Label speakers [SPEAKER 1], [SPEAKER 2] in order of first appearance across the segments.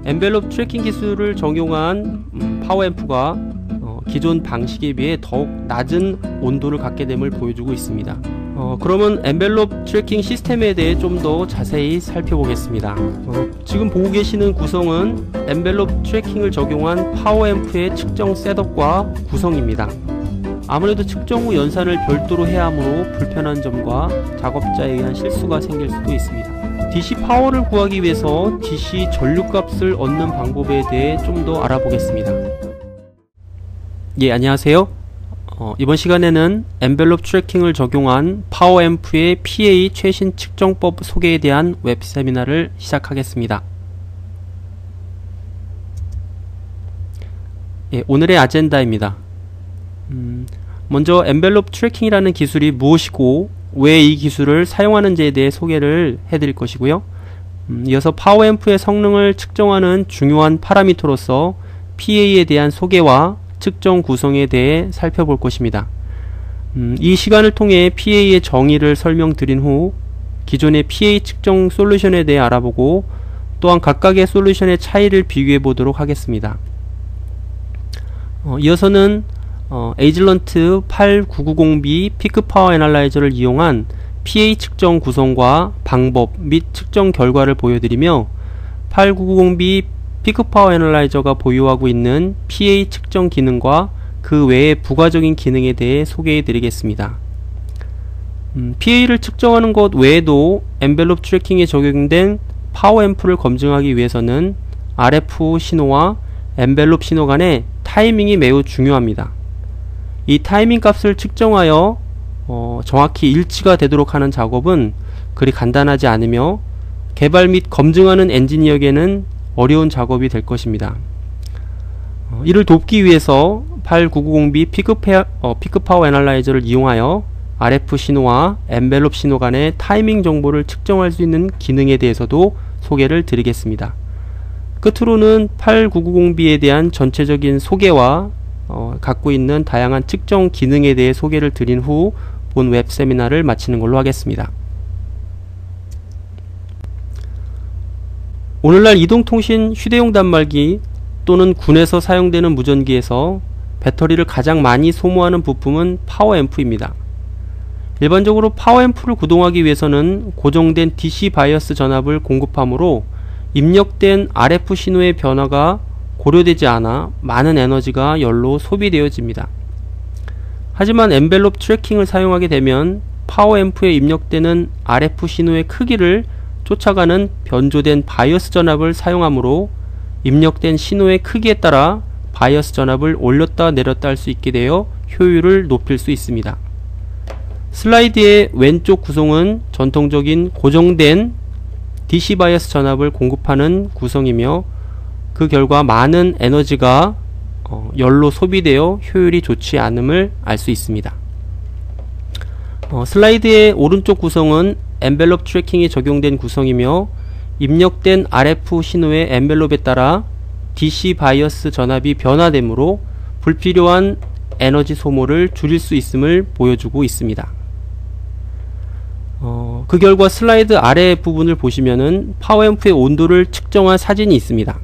[SPEAKER 1] 엔벨롭 트래킹 기술을 적용한 파워앰프가 기존 방식에 비해 더욱 낮은 온도를 갖게 됨을 보여주고 있습니다. 그러면 엔벨롭 트래킹 시스템에 대해 좀 더 자세히 살펴보겠습니다. 지금 보고 계시는 구성은 엔벨롭 트래킹을 적용한 파워앰프의 측정 셋업과 구성입니다. 아무래도 측정 후 연산을 별도로 해야 하므로 불편한 점과 작업자에 의한 실수가 생길 수도 있습니다. DC 파워를 구하기 위해서 DC 전류값을 얻는 방법에 대해 좀 더 알아보겠습니다. 예, 안녕하세요. 이번 시간에는 엔벨롭 트래킹을 적용한 파워앰프의 PA 최신 측정법 소개에 대한 웹 세미나를 시작하겠습니다. 예, 오늘의 아젠다입니다. 먼저 엔벨롭 트래킹이라는 기술이 무엇이고 왜 이 기술을 사용하는지에 대해 소개를 해드릴 것이고요. 이어서 파워앰프의 성능을 측정하는 중요한 파라미터로서 PA에 대한 소개와 측정 구성에 대해 살펴볼 것입니다. 이 시간을 통해 PA의 정의를 설명드린 후 기존의 PA 측정 솔루션에 대해 알아보고 또한 각각의 솔루션의 차이를 비교해 보도록 하겠습니다. 이어서는 에이즐런트 8990B 피크 파워 애널라이저를 이용한 PA 측정 구성과 방법 및 측정 결과를 보여드리며 8990B 피크 파워 애널라이저가 보유하고 있는 PA 측정 기능과 그 외의 부가적인 기능에 대해 소개해 드리겠습니다. PA를 측정하는 것 외에도 엔벨롭 트래킹에 적용된 파워앰프를 검증하기 위해서는 RF 신호와 엔벨롭 신호 간의 타이밍이 매우 중요합니다. 이 타이밍 값을 측정하여 정확히 일치가 되도록 하는 작업은 그리 간단하지 않으며 개발 및 검증하는 엔지니어에게는 어려운 작업이 될 것입니다. 이를 돕기 위해서 8990B 피크 파워 애널라이저를 이용하여 RF 신호와 엔벨롭 신호 간의 타이밍 정보를 측정할 수 있는 기능에 대해서도 소개를 드리겠습니다. 끝으로는 8990B에 대한 전체적인 소개와 갖고 있는 다양한 측정 기능에 대해 소개를 드린 후 본 웹 세미나를 마치는 걸로 하겠습니다. 오늘날 이동통신 휴대용 단말기 또는 군에서 사용되는 무전기에서 배터리를 가장 많이 소모하는 부품은 파워앰프입니다. 일반적으로 파워앰프를 구동하기 위해서는 고정된 DC 바이어스 전압을 공급하므로 입력된 RF 신호의 변화가 고려되지 않아 많은 에너지가 열로 소비되어집니다. 하지만 엔벨롭 트래킹을 사용하게 되면 파워앰프에 입력되는 RF 신호의 크기를 쫓아가는 변조된 바이어스 전압을 사용하므로 입력된 신호의 크기에 따라 바이어스 전압을 올렸다 내렸다 할 수 있게 되어 효율을 높일 수 있습니다. 슬라이드의 왼쪽 구성은 전통적인 고정된 DC 바이어스 전압을 공급하는 구성이며 그 결과 많은 에너지가 열로 소비되어 효율이 좋지 않음을 알 수 있습니다. 슬라이드의 오른쪽 구성은 엔벨롭 트래킹이 적용된 구성이며 입력된 RF 신호의 엔벨롭에 따라 DC 바이어스 전압이 변화되므로 불필요한 에너지 소모를 줄일 수 있음을 보여주고 있습니다. 그 결과 슬라이드 아래 부분을 보시면은 파워앰프의 온도를 측정한 사진이 있습니다.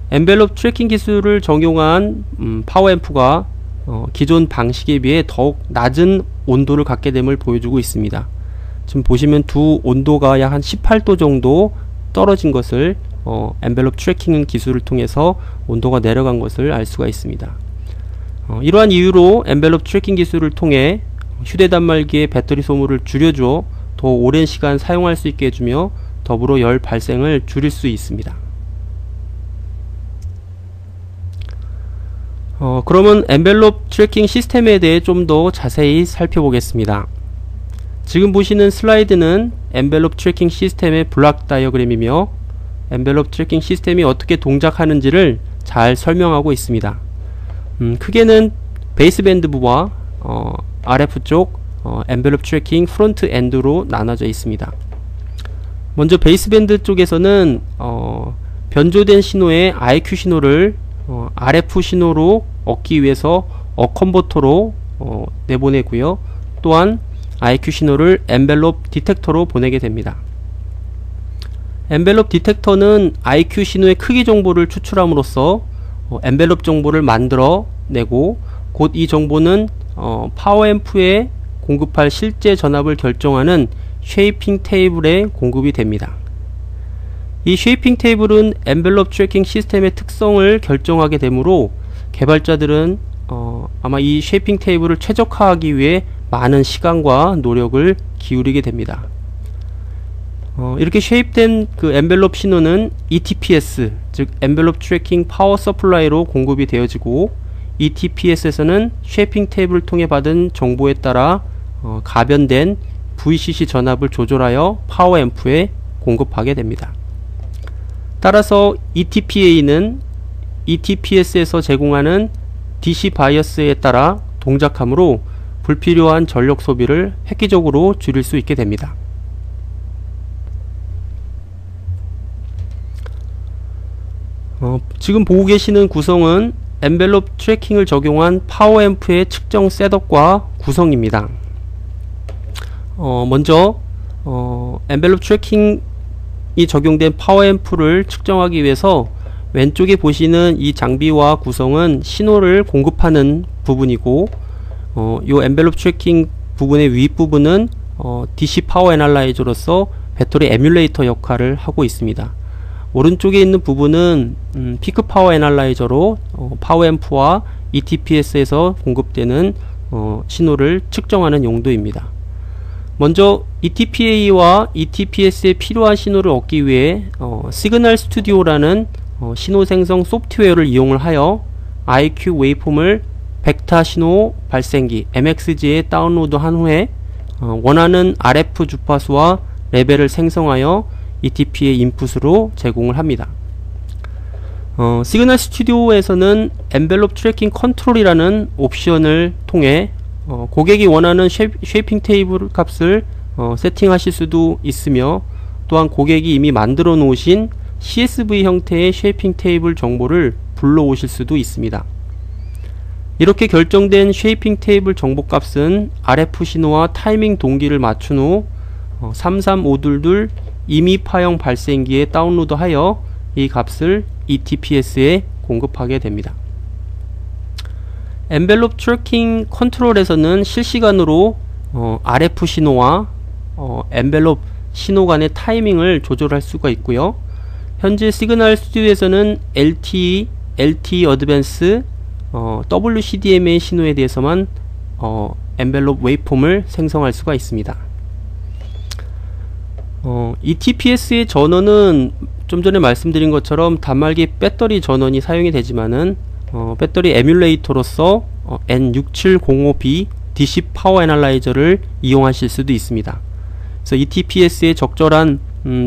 [SPEAKER 1] 엔벨롭 트래킹 기술을 적용한 파워앰프가 기존 방식에 비해 더욱 낮은 온도를 갖게 됨을 보여주고 있습니다. 지금 보시면 두 온도가 약 한 18도 정도 떨어진 것을 엔벨롭 트래킹 기술을 통해서 온도가 내려간 것을 알 수가 있습니다. 이러한 이유로 엔벨롭 트래킹 기술을 통해 휴대 단말기의 배터리 소모를 줄여줘 더 오랜 시간 사용할 수 있게 해주며 더불어 열 발생을 줄일 수 있습니다. 그러면 엔벨롭 트래킹 시스템에 대해 좀 더 자세히 살펴보겠습니다. 지금 보시는 슬라이드는 엔벨롭 트래킹 시스템의 블록 다이어그램이며 엔벨롭 트래킹 시스템이 어떻게 동작하는지를 잘 설명하고 있습니다. 크게는 베이스밴드부와 RF 쪽 엔벨롭 트래킹 프론트 엔드로 나눠져 있습니다. 먼저 베이스밴드 쪽에서는 변조된 신호의 IQ 신호를 RF 신호로 얻기 위해서 어컨버터로 내보내고요. 또한 IQ 신호를 엔벨롭 디텍터로 보내게 됩니다. 엔벨롭 디텍터는 IQ 신호의 크기 정보를 추출함으로써 엔벨롭 정보를 만들어 내고, 곧 이 정보는 파워앰프에 공급할 실제 전압을 결정하는 쉐이핑 테이블에 공급이 됩니다. 이 쉐이핑 테이블은 엔벨롭 트래킹 시스템의 특성을 결정하게 되므로 개발자들은 아마 이 쉐이핑 테이블을 최적화하기 위해 많은 시간과 노력을 기울이게 됩니다. 이렇게 쉐입된 그 엔벨롭 신호는 ETPS, 즉 엔벨롭 트래킹 파워 서플라이로 공급이 되어지고, ETPS에서는 쉐이핑 테이블을 통해 받은 정보에 따라 가변된 VCC 전압을 조절하여 파워 앰프에 공급하게 됩니다. 따라서 ETPA는 ETPS에서 제공하는 DC 바이어스에 따라 동작하므로 불필요한 전력 소비를 획기적으로 줄일 수 있게 됩니다. 지금 보고 계시는 구성은 엔벨롭 트래킹을 적용한 파워앰프의 측정 셋업과 구성입니다. 먼저 엔벨롭 트래킹이 적용된 파워앰프를 측정하기 위해서 왼쪽에 보시는 이 장비와 구성은 신호를 공급하는 부분이고, 이 엔벨롭 트래킹 부분의 윗부분은 DC 파워 애널라이저로서 배터리 에뮬레이터 역할을 하고 있습니다. 오른쪽에 있는 부분은 피크 파워 애널라이저로 파워앰프와 ETPS에서 공급되는 신호를 측정하는 용도입니다. 먼저 ETPA와 ETPS에 필요한 신호를 얻기 위해 시그널 스튜디오라는 신호 생성 소프트웨어를 이용을 하여 IQ 웨이폼을 벡터 신호 발생기 MXG에 다운로드한 후에 원하는 RF 주파수와 레벨을 생성하여 ETP의 인풋으로 제공을 합니다. 시그널 스튜디오에서는 엔벨롭 트래킹 컨트롤이라는 옵션을 통해 고객이 원하는 쉐이핑 테이블 값을 세팅하실 수도 있으며, 또한 고객이 이미 만들어 놓으신 CSV 형태의 쉐이핑 테이블 정보를 불러오실 수도 있습니다. 이렇게 결정된 쉐이핑 테이블 정보 값은 RF 신호와 타이밍 동기를 맞춘 후 33522 이미파형 발생기에 다운로드하여 이 값을 ETPS에 공급하게 됩니다. 엔벨롭 트래킹 컨트롤에서는 실시간으로 RF 신호와 엔벨롭 신호 간의 타이밍을 조절할 수가 있고요. 현재 시그널 스튜디오에서는 LTE 어드밴스, WCDMA 신호에 대해서만 엔벨롭 웨이폼을 생성할 수가 있습니다. ETPS의 전원은 좀 전에 말씀드린 것처럼 단말기 배터리 전원이 사용이 되지만은 배터리 에뮬레이터로서 N6705B DC 파워 애널라이저를 이용하실 수도 있습니다. 그래서 ETPS에 적절한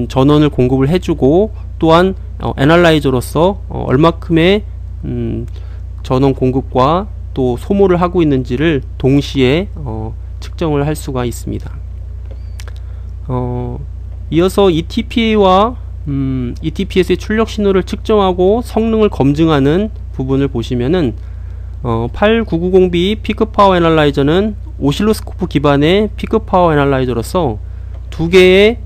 [SPEAKER 1] 전원을 공급을 해주고, 또한 애널라이저로서 얼마큼의 전원 공급과 또 소모를 하고 있는지를 동시에 측정을 할 수가 있습니다. 이어서 ETPA와 ETPS의 출력 신호를 측정하고 성능을 검증하는 부분을 보시면은 8990B 피크 파워 애널라이저는 오실로스코프 기반의 피크 파워 애널라이저로서 두 개의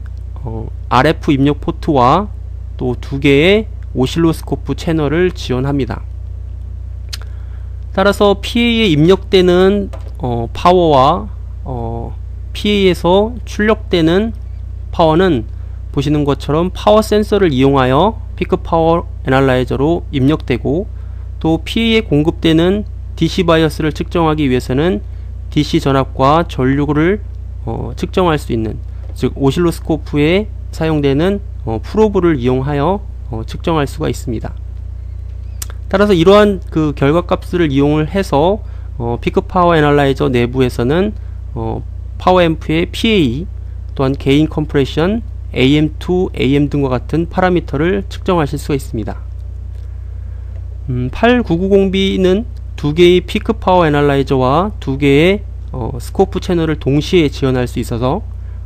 [SPEAKER 1] RF 입력 포트와 또 두 개의 오실로스코프 채널을 지원합니다. 따라서 PA에 입력되는 파워와 PA에서 출력되는 파워는 보시는 것처럼 파워 센서를 이용하여 피크 파워 애널라이저로 입력되고, 또 PA에 공급되는 DC 바이어스를 측정하기 위해서는 DC 전압과 전류를 측정할 수 있는, 즉 오실로스코프에 사용되는 프로브를 이용하여 측정할 수가 있습니다. 따라서 이러한 그 결과값을 이용을 해서 피크 파워 애널라이저 내부에서는 파워앰프의 PA, 또한 게인 컴프레션, AM2, AM 등과 같은 파라미터를 측정하실 수가 있습니다. 8990B는 두 개의 피크 파워 애널라이저와 두 개의 스코프 채널을 동시에 지원할 수 있어서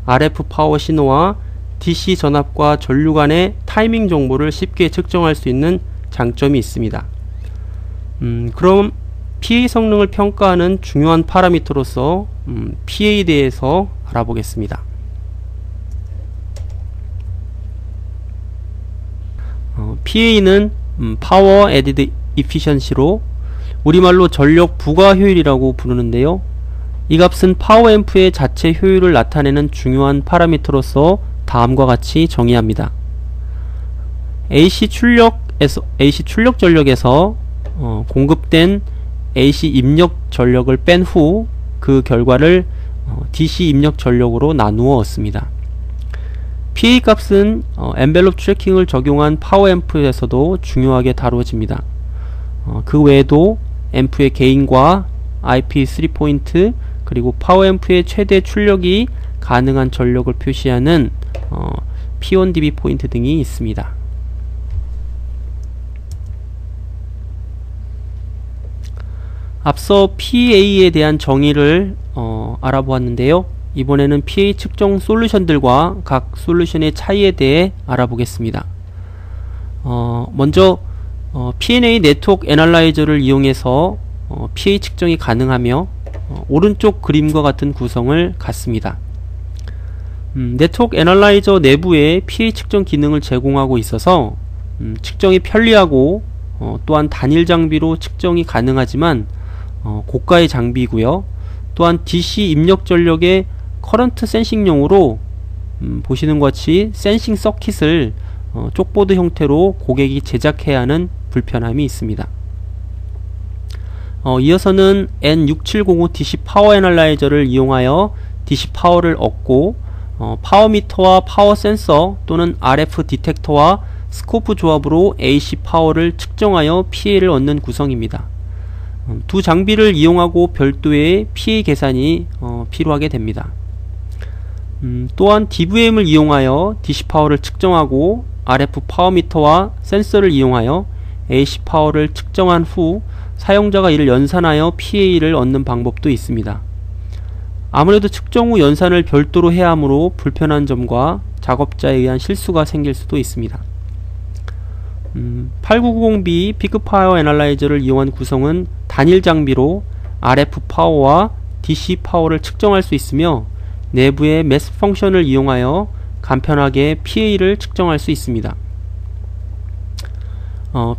[SPEAKER 1] RF 파워 신호와 DC 전압과 전류 간의 타이밍 정보를 쉽게 측정할 수 있는 장점이 있습니다. 그럼 PA 성능을 평가하는 중요한 파라미터로서 PA에 대해서 알아보겠습니다. PA는 Power Added Efficiency로 우리말로 전력 부가 효율이라고 부르는데요. 이 값은 파워앰프의 자체 효율을 나타내는 중요한 파라미터로서 다음과 같이 정의합니다. AC 출력 전력에서 공급된 AC 입력 전력을 뺀 후 그 결과를 DC 입력 전력으로 나누어 얻습니다. PA 값은 엔벨롭 트래킹을 적용한 파워앰프에서도 중요하게 다뤄집니다. 그 외에도 앰프의 게인과 IP 3포인트 그리고 파워앰프의 최대 출력이 가능한 전력을 표시하는 P1dB 포인트 등이 있습니다. 앞서 PA에 대한 정의를 알아보았는데요. 이번에는 PA 측정 솔루션들과 각 솔루션의 차이에 대해 알아보겠습니다. 먼저 P&A 네트워크 애널라이저를 이용해서 PA 측정이 가능하며 오른쪽 그림과 같은 구성을 갖습니다. 네트워크 애널라이저 내부에 PA 측정 기능을 제공하고 있어서 측정이 편리하고 또한 단일 장비로 측정이 가능하지만 고가의 장비이고요. 또한 DC 입력 전력의 커런트 센싱용으로 보시는 것 같이 센싱 서킷을 쪽보드 형태로 고객이 제작해야 하는 불편함이 있습니다. 이어서는 N6705 DC 파워 애널라이저를 이용하여 DC 파워를 얻고 파워미터와 파워 센서 또는 RF 디텍터와 스코프 조합으로 AC 파워를 측정하여 PA를 얻는 구성입니다. 두 장비를 이용하고 별도의 PA 계산이 필요하게 됩니다. 또한 DVM을 이용하여 DC 파워를 측정하고 RF 파워미터와 센서를 이용하여 AC 파워를 측정한 후 사용자가 이를 연산하여 PA를 얻는 방법도 있습니다. 아무래도 측정 후 연산을 별도로 해야 하므로 불편한 점과 작업자에 의한 실수가 생길 수도 있습니다. 8990B 피크 파워 애널라이저를 이용한 구성은 단일 장비로 RF 파워와 DC 파워를 측정할 수 있으며 내부의 매스 펑션을 이용하여 간편하게 PA를 측정할 수 있습니다.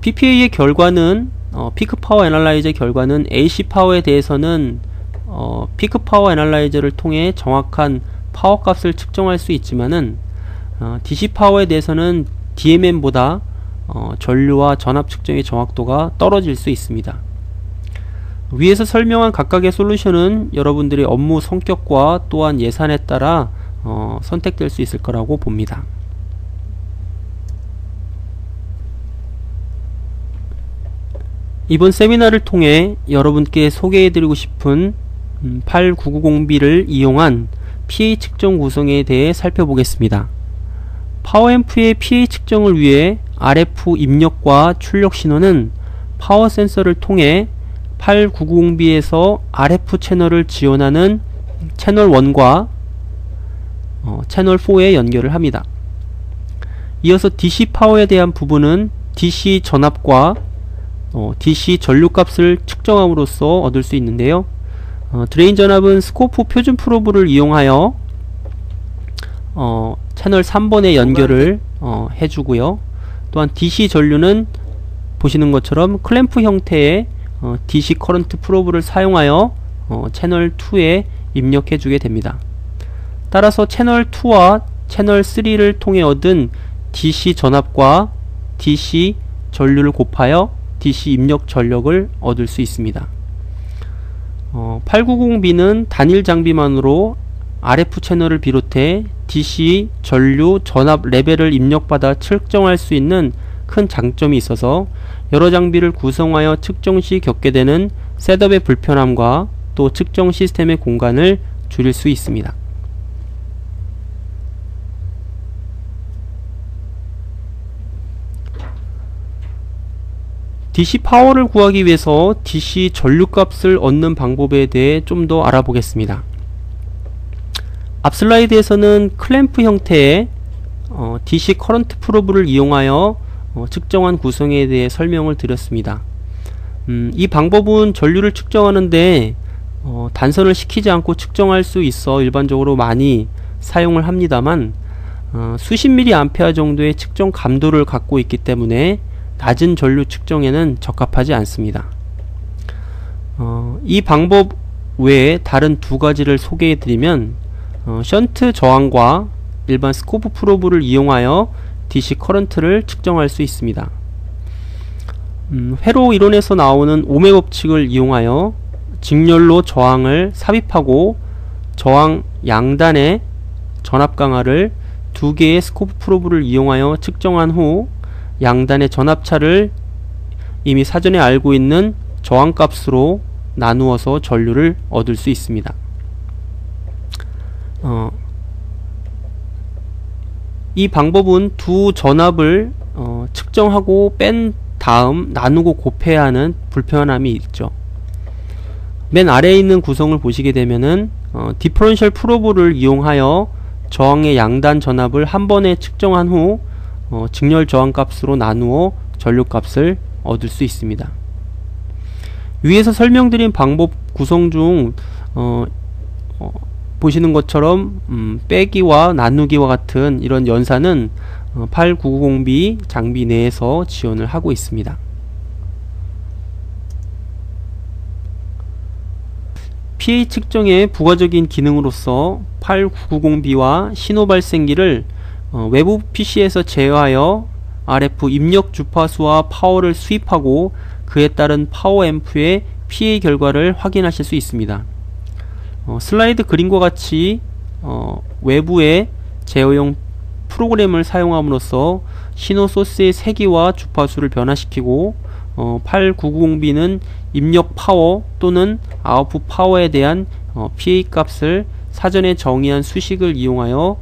[SPEAKER 1] PPA의 결과는 피크 파워 애널라이저의 결과는 AC 파워에 대해서는 피크 파워 애널라이저를 통해 정확한 파워 값을 측정할 수 있지만은 DC 파워에 대해서는 DMM보다 전류와 전압 측정의 정확도가 떨어질 수 있습니다. 위에서 설명한 각각의 솔루션은 여러분들의 업무 성격과 또한 예산에 따라 선택될 수 있을 거라고 봅니다. 이번 세미나를 통해 여러분께 소개해드리고 싶은 8990B를 이용한 PA 측정 구성에 대해 살펴보겠습니다. 파워앰프의 PA 측정을 위해 RF 입력과 출력 신호는 파워 센서를 통해 8990B에서 RF 채널을 지원하는 채널 1과 채널 4에 연결을 합니다. 이어서 DC 파워에 대한 부분은 DC 전압과 DC 전류값을 측정함으로써 얻을 수 있는데요. 드레인 전압은 스코프 표준 프로브를 이용하여 채널 3번에 연결을 해주고요. 또한 DC 전류는 보시는 것처럼 클램프 형태의 DC 커런트 프로브를 사용하여 채널 2에 입력해 주게 됩니다. 따라서 채널 2와 채널 3를 통해 얻은 DC 전압과 DC 전류를 곱하여 DC 입력 전력을 얻을 수 있습니다. 890B는 단일 장비만으로 RF 채널을 비롯해 DC 전류 전압 레벨을 입력받아 측정할 수 있는 큰 장점이 있어서 여러 장비를 구성하여 측정 시 겪게 되는 셋업의 불편함과 또 측정 시스템의 공간을 줄일 수 있습니다. DC 파워를 구하기 위해서 DC 전류값을 얻는 방법에 대해 좀 더 알아보겠습니다. 앞 슬라이드에서는 클램프 형태의 DC 커런트 프로브를 이용하여 측정한 구성에 대해 설명을 드렸습니다. 이 방법은 전류를 측정하는데 단선을 시키지 않고 측정할 수 있어 일반적으로 많이 사용을 합니다만 수십 mA 정도의 측정 감도를 갖고 있기 때문에 낮은 전류 측정에는 적합하지 않습니다. 이 방법 외에 다른 두 가지를 소개해 드리면 션트 저항과 일반 스코프 프로브를 이용하여 DC 커런트를 측정할 수 있습니다. 회로 이론에서 나오는 오메 법칙을 이용하여 직렬로 저항을 삽입하고 저항 양단의 전압 강하를 두 개의 스코프 프로브를 이용하여 측정한 후 양단의 전압차를 이미 사전에 알고 있는 저항값으로 나누어서 전류를 얻을 수 있습니다. 이 방법은 두 전압을 측정하고 뺀 다음 나누고 곱해야 하는 불편함이 있죠. 맨 아래에 있는 구성을 보시게 되면은 디퍼런셜 프로브를 이용하여 저항의 양단 전압을 한 번에 측정한 후 직렬 저항 값으로 나누어 전류 값을 얻을 수 있습니다. 위에서 설명드린 방법 구성 중 보시는 것처럼 빼기와 나누기와 같은 이런 연산은 8990B 장비 내에서 지원을 하고 있습니다. PA 측정의 부가적인 기능으로서 8990B와 신호 발생기를 외부 PC에서 제어하여 RF 입력 주파수와 파워를 수입하고 그에 따른 파워 앰프의 PA 결과를 확인하실 수 있습니다. 슬라이드 그림과 같이 외부에 제어용 프로그램을 사용함으로써 신호 소스의 세기와 주파수를 변화시키고 8990B는 입력 파워 또는 아웃풋 파워에 대한 PA 값을 사전에 정의한 수식을 이용하여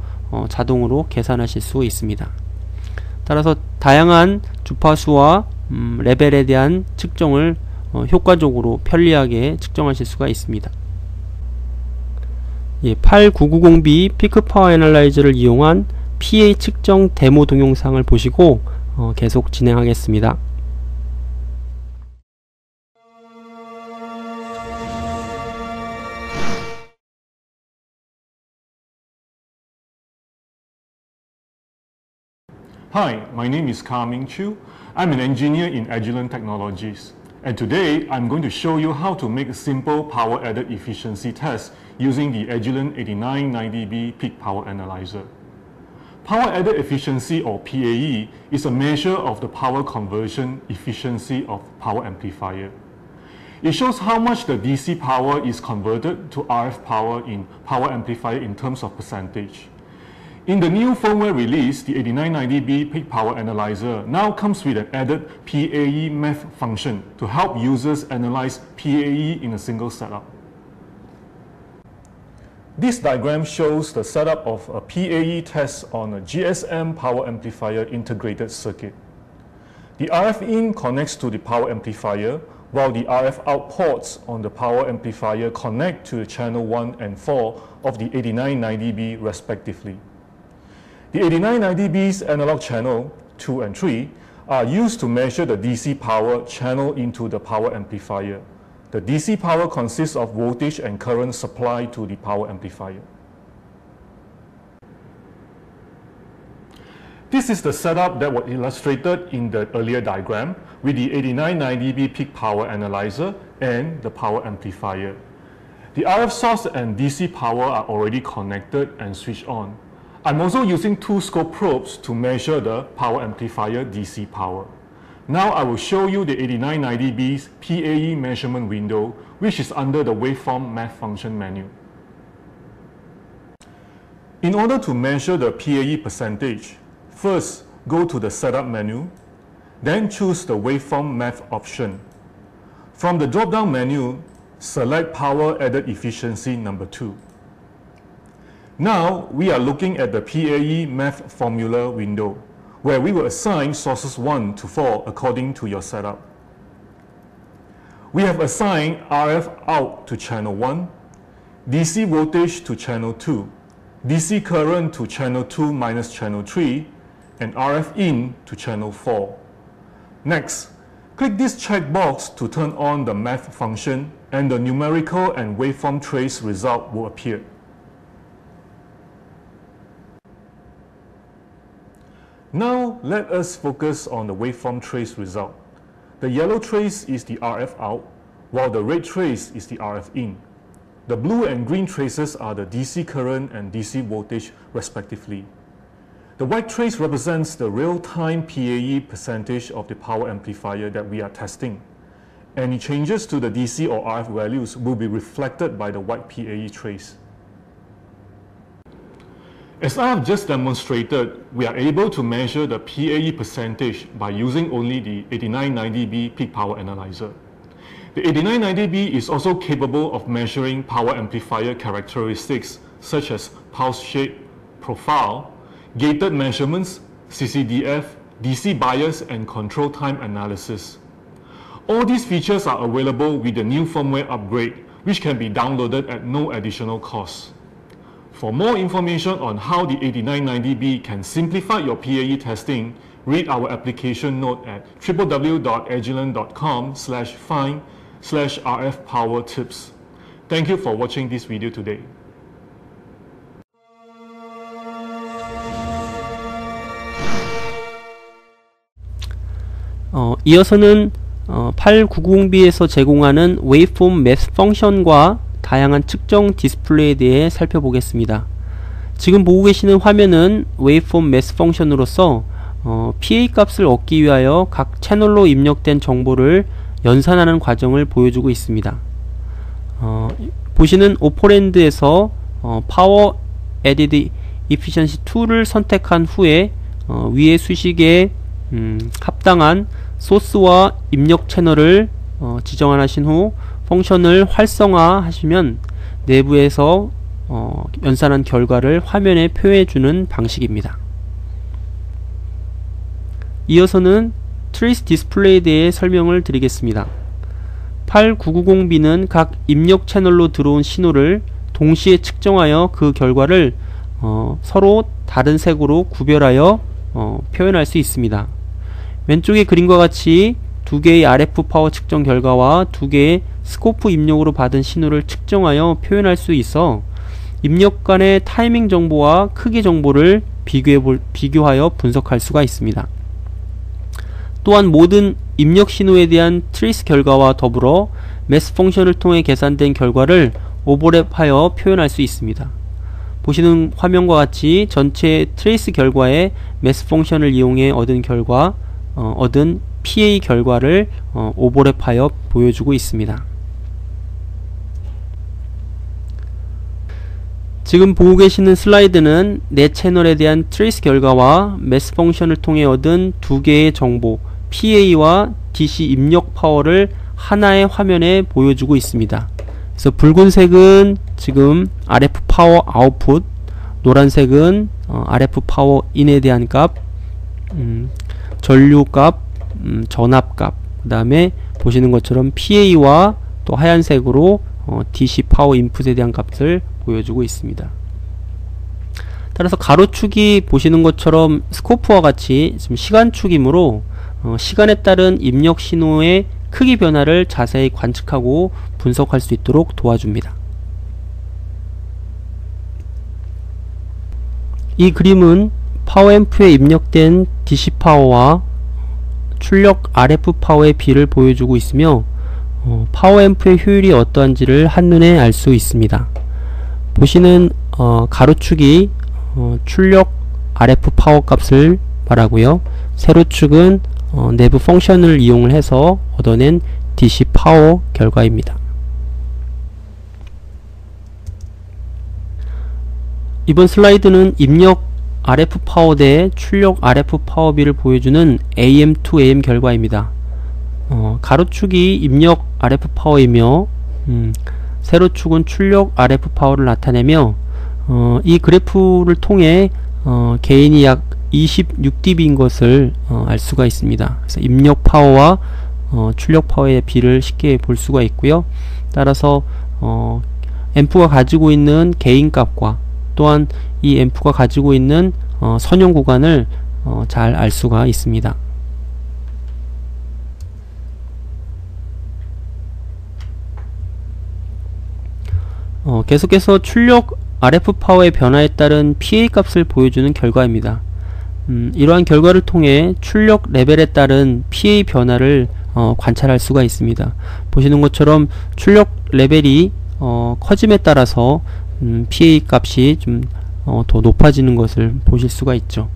[SPEAKER 1] 자동으로 계산하실 수 있습니다. 따라서 다양한 주파수와 레벨에 대한 측정을 효과적으로 편리하게 측정하실 수가 있습니다. 8990B 피크 파워 애널라이저를 이용한 PA 측정 데모 동영상을 보시고 계속 진행하겠습니다.
[SPEAKER 2] Hi, my name is Ka-Ming Chiu. I'm an engineer in Agilent Technologies. And today, I'm going to show you how to make a simple power added efficiency test using the Agilent 8990B Peak Power Analyzer. Power added efficiency, or PAE, is a measure of the power conversion efficiency of power amplifier. It shows how much the DC power is converted to RF power in power amplifier in terms of percentage. In the new firmware release, the 8990B Peak Power Analyzer now comes with an added PAE math function to help users analyze PAE in a single setup. This diagram shows the setup of a PAE test on a GSM power amplifier integrated circuit. The RF in connects to the power amplifier, while the RF out ports on the power amplifier connect to the channel 1 and 4 of the 8990B respectively. The 8990B's analog channel 2 and 3 are used to measure the DC power channeled into the power amplifier. The DC power consists of voltage and current supplied to the power amplifier. This is the setup that was illustrated in the earlier diagram with the 8990B Peak Power Analyzer and the power amplifier. The RF source and DC power are already connected and switched on. I'm also using two scope probes to measure the power amplifier DC power. Now I will show you the 8990B's PAE measurement window, which is under the waveform math function menu. In order to measure the PAE percentage, first go to the setup menu, then choose the waveform math option. From the drop-down menu, select power added efficiency number 2. Now we are looking at the PAE math formula window, where we will assign sources 1 to 4 according to your setup. We have assigned RF out to channel 1, DC voltage to channel 2, DC current to channel 2 minus channel 3, and RF in to channel 4. Next, click this checkbox to turn on the math function, and the numerical and waveform trace result will appear. Now let us focus on the waveform trace result. The yellow trace is the RF out, while the red trace is the RF in. The blue and green traces are the DC current and DC voltage respectively. The white trace represents the real-time PAE percentage of the power amplifier that we are testing. Any changes to the DC or RF values will be reflected by the white PAE trace. As I have just demonstrated, we are able to measure the PAE percentage by using only the 8990B peak power analyzer. The 8990B is also capable of measuring power amplifier characteristics such as pulse shape, profile, gated measurements, CCDF, DC bias, and control time analysis. All these features are available with the new firmware upgrade, which can be downloaded at no additional cost. For more information on how the 8990B can simplify your PAE testing, read our application note at www.agilent.com/find/RF-power-tips. Thank you for watching this video today.
[SPEAKER 1] 이어서는 8990B에서 제공하는 웨이폼 매스 펑션과 다양한 측정 디스플레이에 대해 살펴보겠습니다. 지금 보고 계시는 화면은 웨이폼 매스 펑션으로서 PA 값을 얻기 위하여 각 채널로 입력된 정보를 연산하는 과정을 보여주고 있습니다. 보시는 오퍼랜드에서 파워 에디드 이피션시 2를 선택한 후에 위의 수식에 합당한 소스와 입력 채널을 지정하신 후 펑션을 활성화 하시면 내부에서 연산한 결과를 화면에 표해주는 방식입니다. 이어서는 트레이스 디스플레이에 대해 설명을 드리겠습니다. 8990B는 각 입력 채널로 들어온 신호를 동시에 측정하여 그 결과를 서로 다른 색으로 구별하여 표현할 수 있습니다. 왼쪽의 그림과 같이 두 개의 RF 파워 측정 결과와 두 개의 스코프 입력으로 받은 신호를 측정하여 표현할 수 있어 입력 간의 타이밍 정보와 크기 정보를 비교하여 분석할 수가 있습니다. 또한 모든 입력 신호에 대한 트레이스 결과와 더불어 매스 펑션을 통해 계산된 결과를 오버랩하여 표현할 수 있습니다. 보시는 화면과 같이 전체 트레이스 결과에 매스 펑션을 이용해 얻은 PA 결과를 오버랩하여 보여주고 있습니다. 지금 보고 계시는 슬라이드는 네 채널에 대한 트레이스 결과와 매스 펑션을 통해 얻은 두 개의 정보 PA와 DC 입력 파워를 하나의 화면에 보여주고 있습니다. 그래서 붉은색은 지금 RF 파워 아웃풋, 노란색은 RF 파워 인에 대한 값, 전류 값, 전압 값, 그 다음에 보시는 것처럼 PA와 또 하얀색으로 DC 파워 인풋에 대한 값을 보여주고 있습니다. 따라서 가로축이 보시는 것처럼 스코프와 같이 지금 시간축이므로 시간에 따른 입력 신호의 크기 변화를 자세히 관측하고 분석할 수 있도록 도와줍니다. 이 그림은 파워앰프에 입력된 DC 파워와 출력 RF 파워의 비를 보여주고 있으며 파워앰프의 효율이 어떠한지를 한눈에 알 수 있습니다. 보시는 가로축이 출력 RF 파워 값을 말하고요. 세로축은 내부 펑션을 이용을 해서 얻어낸 DC 파워 결과입니다. 이번 슬라이드는 입력 RF 파워 대 출력 RF 파워비를 보여주는 AM2AM 결과입니다. 가로축이 입력 RF 파워이며 세로축은 출력 RF 파워를 나타내며 이 그래프를 통해 게인이 약 26dB인 것을 알 수가 있습니다. 그래서 입력 파워와 출력 파워의 비를 쉽게 볼 수가 있고요. 따라서 앰프가 가지고 있는 게인 값과 또한 이 앰프가 가지고 있는 선형 구간을 잘 알 수가 있습니다. 계속해서 출력 RF 파워의 변화에 따른 PA 값을 보여주는 결과입니다. 이러한 결과를 통해 출력 레벨에 따른 PA 변화를 관찰할 수가 있습니다. 보시는 것처럼 출력 레벨이 커짐에 따라서 PA 값이 좀 더 높아지는 것을 보실 수가 있죠.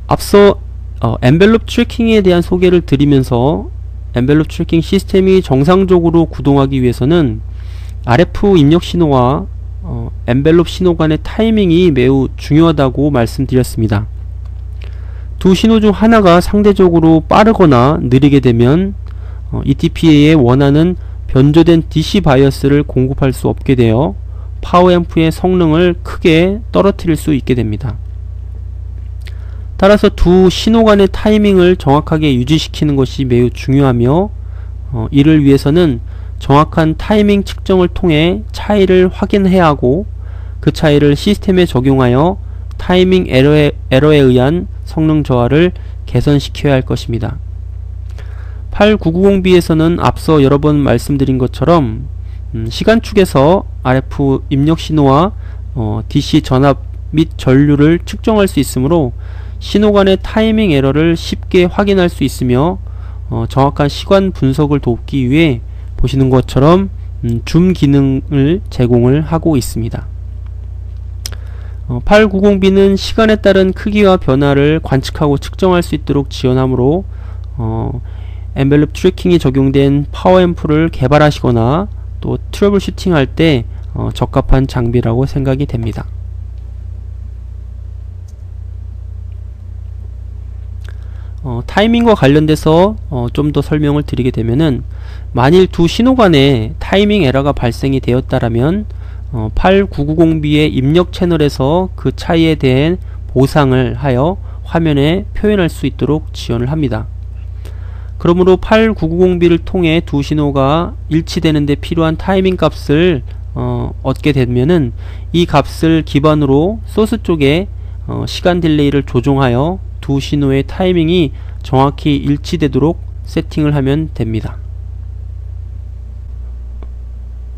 [SPEAKER 1] 앞서 엔벨롭 트래킹에 대한 소개를 드리면서 엔벨롭 트래킹 시스템이 정상적으로 구동하기 위해서는 RF 입력 신호와 엔벨롭 신호 간의 타이밍이 매우 중요하다고 말씀드렸습니다. 두 신호 중 하나가 상대적으로 빠르거나 느리게 되면 ETPA에 원하는 변조된 DC 바이어스를 공급할 수 없게 되어 파워앰프의 성능을 크게 떨어뜨릴 수 있게 됩니다. 따라서 두 신호 간의 타이밍을 정확하게 유지시키는 것이 매우 중요하며 이를 위해서는 정확한 타이밍 측정을 통해 차이를 확인해야 하고 그 차이를 시스템에 적용하여 타이밍 에러에 의한 성능 저하를 개선시켜야 할 것입니다. 8990B에서는 앞서 여러 번 말씀드린 것처럼 시간축에서 RF 입력 신호와 DC 전압 및 전류를 측정할 수 있으므로 신호 간의 타이밍 에러를 쉽게 확인할 수 있으며 정확한 시간 분석을 돕기 위해 보시는 것처럼 줌 기능을 제공을 하고 있습니다. 890B는 시간에 따른 크기와 변화를 관측하고 측정할 수 있도록 지원하므로 엔벨롭 트래킹이 적용된 파워앰프를 개발하시거나 또 트러블 슈팅 할 때 적합한 장비라고 생각이 됩니다. 타이밍과 관련돼서 좀 더 설명을 드리게 되면은 만일 두 신호 간에 타이밍 에러가 발생이 되었다라면 8990B의 입력 채널에서 그 차이에 대한 보상을 하여 화면에 표현할 수 있도록 지원을 합니다. 그러므로 8990B를 통해 두 신호가 일치되는 데 필요한 타이밍 값을 얻게 되면은 이 값을 기반으로 소스 쪽에 시간 딜레이를 조정하여 두 신호의 타이밍이 정확히 일치되도록 세팅을 하면 됩니다.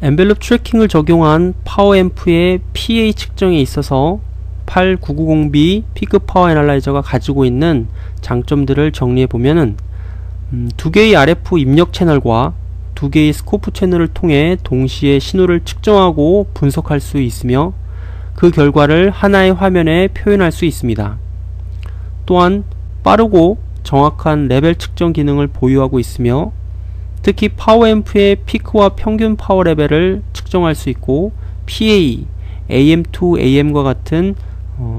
[SPEAKER 1] 엔벨롭 트래킹을 적용한 파워앰프의 PA 측정에 있어서 8990B 피크 파워 애널라이저가 가지고 있는 장점들을 정리해보면은 두 개의 RF 입력 채널과 두 개의 스코프 채널을 통해 동시에 신호를 측정하고 분석할 수 있으며 그 결과를 하나의 화면에 표현할 수 있습니다. 또한 빠르고 정확한 레벨 측정 기능을 보유하고 있으며 특히 파워앰프의 피크와 평균 파워 레벨을 측정할 수 있고 PA, AM2, AM과 같은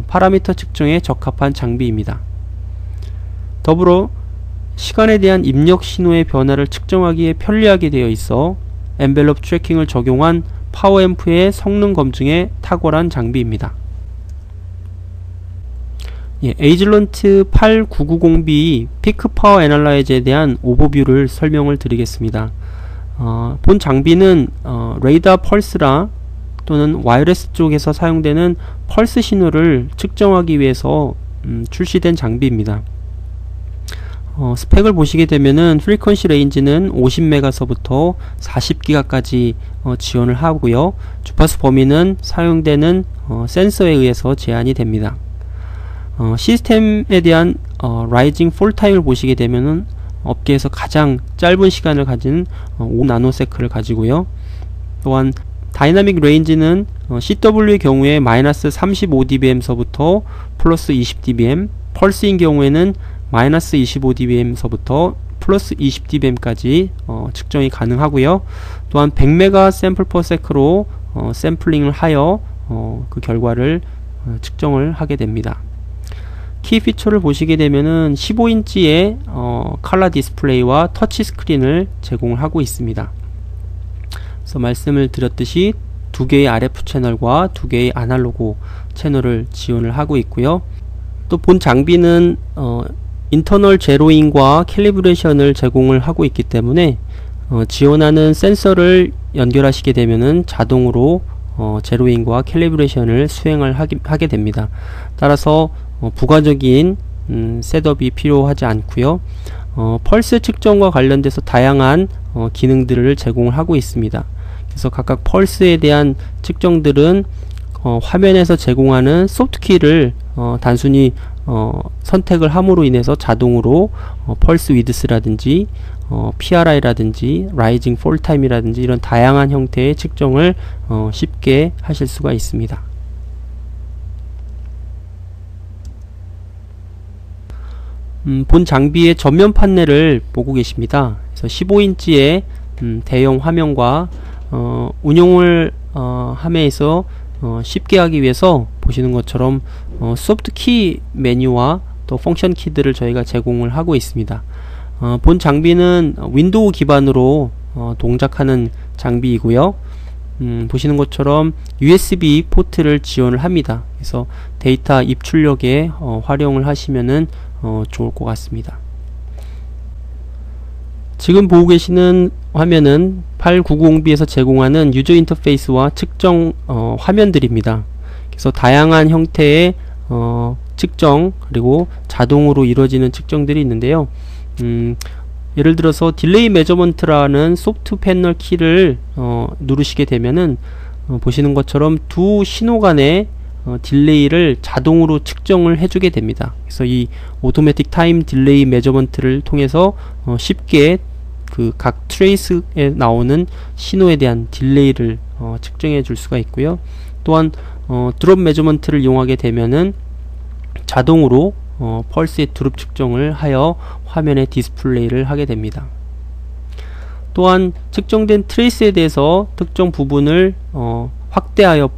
[SPEAKER 1] 파라미터 측정에 적합한 장비입니다. 더불어 시간에 대한 입력 신호의 변화를 측정하기에 편리하게 되어 있어 엔벨롭 트래킹을 적용한 파워앰프의 성능 검증에 탁월한 장비입니다. 에이즐런트 8990B 피크 파워 애널라이저에 대한 오버뷰를 설명을 드리겠습니다. 본 장비는 레이더 펄스라 또는 와이어리스 쪽에서 사용되는 펄스 신호를 측정하기 위해서 출시된 장비입니다. 스펙을 보시게 되면은 프리퀀시 레인지는 50메가서부터 40기가까지 지원을 하고요. 주파수 범위는 사용되는 센서에 의해서 제한이 됩니다. 시스템에 대한 라이징 폴 타임을 보시게 되면은 업계에서 가장 짧은 시간을 가진 5나노세크를 가지고요. 또한 다이나믹 레인지는 CW의 경우에 마이너스 35dBm 서부터 플러스 20dBm, 펄스인 경우에는 마이너스 25dBm 서부터 플러스 20dBm까지 측정이 가능하고요. 또한 100메가 샘플 퍼 세크로 샘플링을 하여 그 결과를 측정을 하게 됩니다. 키 피처를 보시게 되면은 15인치의 컬러 디스플레이와 터치 스크린을 제공을 하고 있습니다. 그래서 말씀을 드렸듯이 두 개의 RF 채널과 두 개의 아날로그 채널을 지원을 하고 있고요. 또 본 장비는 인터널 제로잉과 캘리브레이션을 제공을 하고 있기 때문에 지원하는 센서를 연결하시게 되면은 자동으로 제로잉과 캘리브레이션을 수행을 하게 됩니다. 따라서 부가적인 셋업이 필요하지 않고요. 펄스 측정과 관련돼서 다양한 기능들을 제공을 하고 있습니다. 그래서 각각 펄스에 대한 측정들은 화면에서 제공하는 소프트키를 단순히 선택을 함으로 인해서 자동으로 펄스 위드스라든지 PRI라든지 라이징 폴 타임이라든지 이런 다양한 형태의 측정을 쉽게 하실 수가 있습니다. 본 장비의 전면 판넬을 보고 계십니다. 그래서 15인치의 대형 화면과 운용을 함에서 쉽게 하기 위해서 보시는 것처럼 소프트 키 메뉴와 또 펑션 키들을 저희가 제공을 하고 있습니다. 본 장비는 윈도우 기반으로 동작하는 장비이고요. 보시는 것처럼 USB 포트를 지원을 합니다. 그래서 데이터 입출력에 활용을 하시면은 좋을 것 같습니다. 지금 보고 계시는 화면은 8990B에서 제공하는 유저 인터페이스와 측정 화면들입니다. 그래서 다양한 형태의 측정 그리고 자동으로 이루어지는 측정들이 있는데요. 예를 들어서 딜레이 메저먼트라는 소프트 패널 키를 누르시게 되면은 보시는 것처럼 두 신호 간의 딜레이를 자동으로 측정을 해주게 됩니다. 그래서 이 오토매틱 타임 딜레이 메저먼트를 통해서 쉽게 그 각 트레이스에 나오는 신호에 대한 딜레이를 측정해 줄 수가 있고요. 또한 드롭 메저먼트를 이용하게 되면은 자동으로 펄스의 드롭 측정을 하여 화면에 디스플레이를 하게 됩니다. 또한 측정된 트레이스에 대해서 특정 부분을 확대하여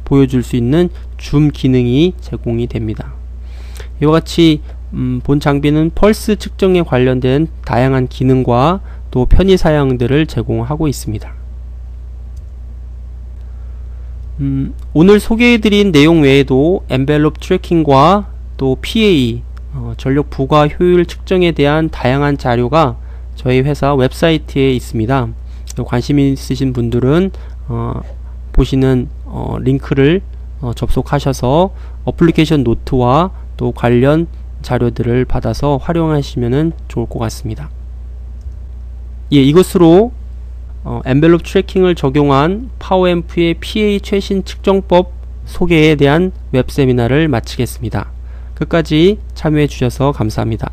[SPEAKER 1] 보여줄 수 있는 줌 기능이 제공이 됩니다. 이와 같이 본 장비는 펄스 측정에 관련된 다양한 기능과 또 편의 사양들을 제공하고 있습니다. 오늘 소개해드린 내용 외에도 엔벨롭 트래킹과 또 PA 전력 부과 효율 측정에 대한 다양한 자료가 저희 회사 웹사이트에 있습니다. 관심 있으신 분들은 보시는 링크를 접속하셔서 어플리케이션 노트와 또 관련 자료들을 받아서 활용하시면 좋을 것 같습니다. 예, 이것으로 엔벨롭 트래킹을 적용한 파워앰프의 PA 최신 측정법 소개에 대한 웹세미나를 마치겠습니다. 끝까지 참여해 주셔서 감사합니다.